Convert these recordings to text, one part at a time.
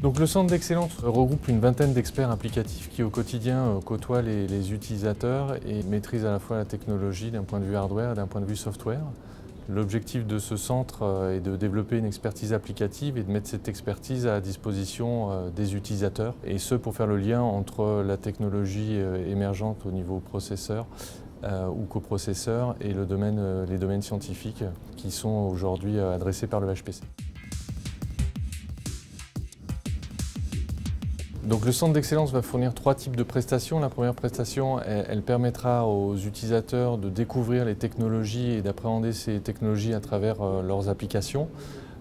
Donc le centre d'excellence regroupe une vingtaine d'experts applicatifs qui au quotidien côtoient les utilisateurs et maîtrisent à la fois la technologie d'un point de vue hardware et d'un point de vue software. L'objectif de ce centre est de développer une expertise applicative et de mettre cette expertise à la disposition des utilisateurs, et ce pour faire le lien entre la technologie émergente au niveau processeur ou coprocesseur et les domaines scientifiques qui sont aujourd'hui adressés par le HPC. Donc le centre d'excellence va fournir 3 types de prestations. La première prestation, elle permettra aux utilisateurs de découvrir les technologies et d'appréhender ces technologies à travers leurs applications.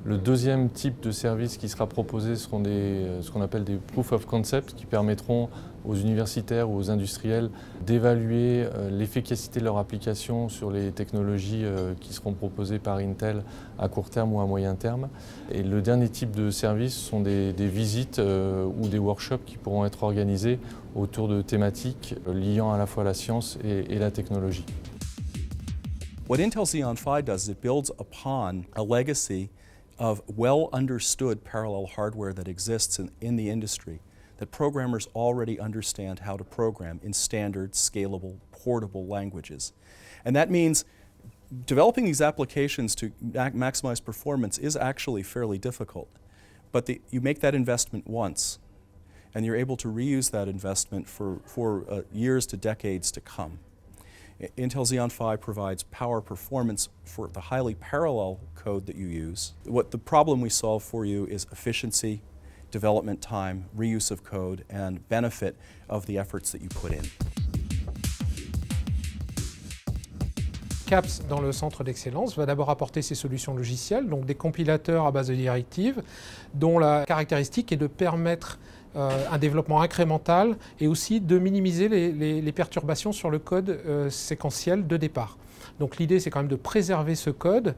Le deuxième type de service qui sera proposé seront ce qu'on appelle des proof of concept, qui permettront aux universitaires ou aux industriels d'évaluer l'efficacité de leur application sur les technologies qui seront proposées par Intel à court terme ou à moyen terme. Et le dernier type de service sont des visites ou des workshops qui pourront être organisés autour de thématiques liant à la fois la science et la technologie. What Intel Xeon Phi does is it builds upon a legacy of well-understood parallel hardware that exists in the industry, that programmers already understand how to program in standard, scalable, portable languages. And that means developing these applications to maximize performance is actually fairly difficult. But you make that investment once, and you're able to reuse that investment for years to decades to come. Intel Xeon Phi provides power performance for the highly parallel code that you use. What the problem we solve for you is efficiency, development time, reuse of code, and benefit of the efforts that you put in. CAPS, dans le centre d'excellence, va d'abord apporter ses solutions logicielles, donc des compilateurs à base de directives, dont la caractéristique est de permettre un développement incrémental et aussi de minimiser les perturbations sur le code séquentiel de départ. Donc l'idée, c'est quand même de préserver ce code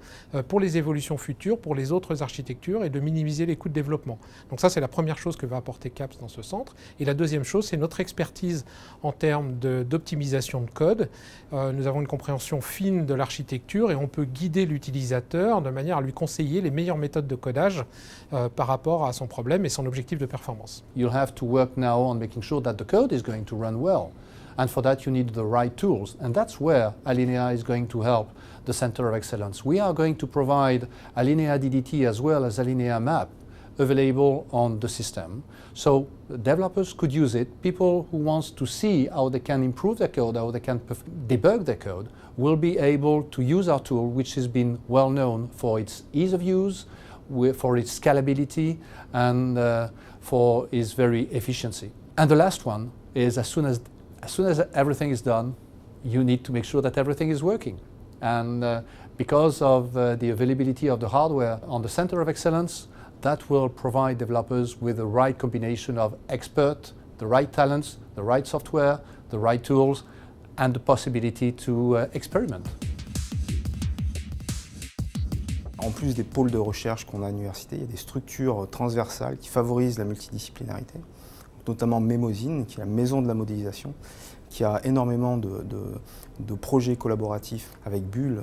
pour les évolutions futures, pour les autres architectures, et de minimiser les coûts de développement. Donc ça, c'est la première chose que va apporter CAPS dans ce centre. Et la deuxième chose, c'est notre expertise en termes d'optimisation de code. Nous avons une compréhension fine de l'architecture et on peut guider l'utilisateur de manière à lui conseiller les meilleures méthodes de codage par rapport à son problème et son objectif de performance. You'll have to work now on making sure that the code is going to run well. And for that, you need the right tools. And that's where Alinea is going to help the Center of Excellence. We are going to provide Alinea DDT as well as Alinea Map available on the system. So developers could use it. People who want to see how they can improve their code, how they can debug their code, will be able to use our tool, which has been well known for its ease of use, for its scalability, and for its very efficiency. And the last one is as soon as everything is done, you need to make sure that everything is working. And because of the availability of the hardware on the Center of Excellence, that will provide developers with the right combination of expert, the right talents, the right software, the right tools, and the possibility to experiment. En plus des pôles de recherche qu'on a à l'université, il y a des structures transversales qui favorisent la multidisciplinarité, notamment Memosine, qui est la maison de la modélisation, qui a énormément de projets collaboratifs avec Bull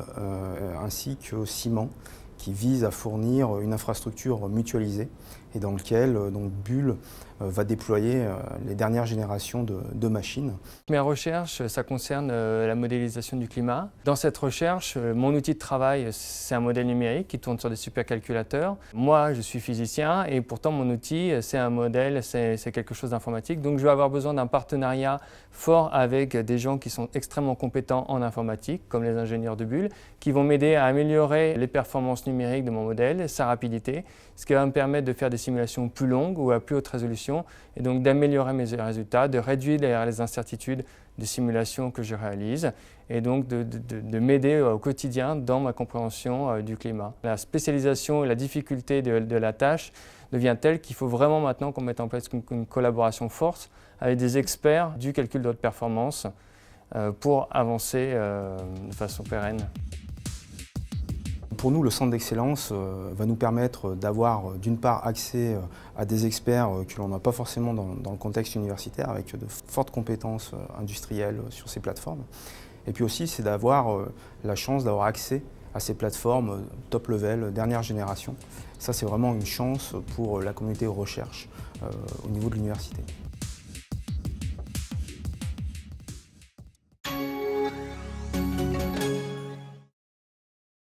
ainsi que Ciment, qui vise à fournir une infrastructure mutualisée et dans lequel donc, Bull va déployer les dernières générations de machines. Mes recherches, ça concerne la modélisation du climat. Dans cette recherche, mon outil de travail, c'est un modèle numérique qui tourne sur des supercalculateurs. Moi, je suis physicien et pourtant mon outil, c'est un modèle, c'est quelque chose d'informatique. Donc je vais avoir besoin d'un partenariat fort avec des gens qui sont extrêmement compétents en informatique, comme les ingénieurs de Bull, qui vont m'aider à améliorer les performances numériques de mon modèle, sa rapidité, ce qui va me permettre de faire des simulations plus longues ou à plus haute résolution et donc d'améliorer mes résultats, de réduire les incertitudes des simulations que je réalise et donc de m'aider au quotidien dans ma compréhension du climat. La spécialisation et la difficulté de la tâche devient telle qu'il faut vraiment maintenant qu'on mette en place une collaboration forte avec des experts du calcul de haute performance pour avancer de façon pérenne. Pour nous, le centre d'excellence va nous permettre d'avoir d'une part accès à des experts que l'on n'a pas forcément dans le contexte universitaire, avec de fortes compétences industrielles sur ces plateformes. Et puis aussi, c'est d'avoir la chance d'avoir accès à ces plateformes top level, dernière génération. Ça, c'est vraiment une chance pour la communauté recherche au niveau de l'université.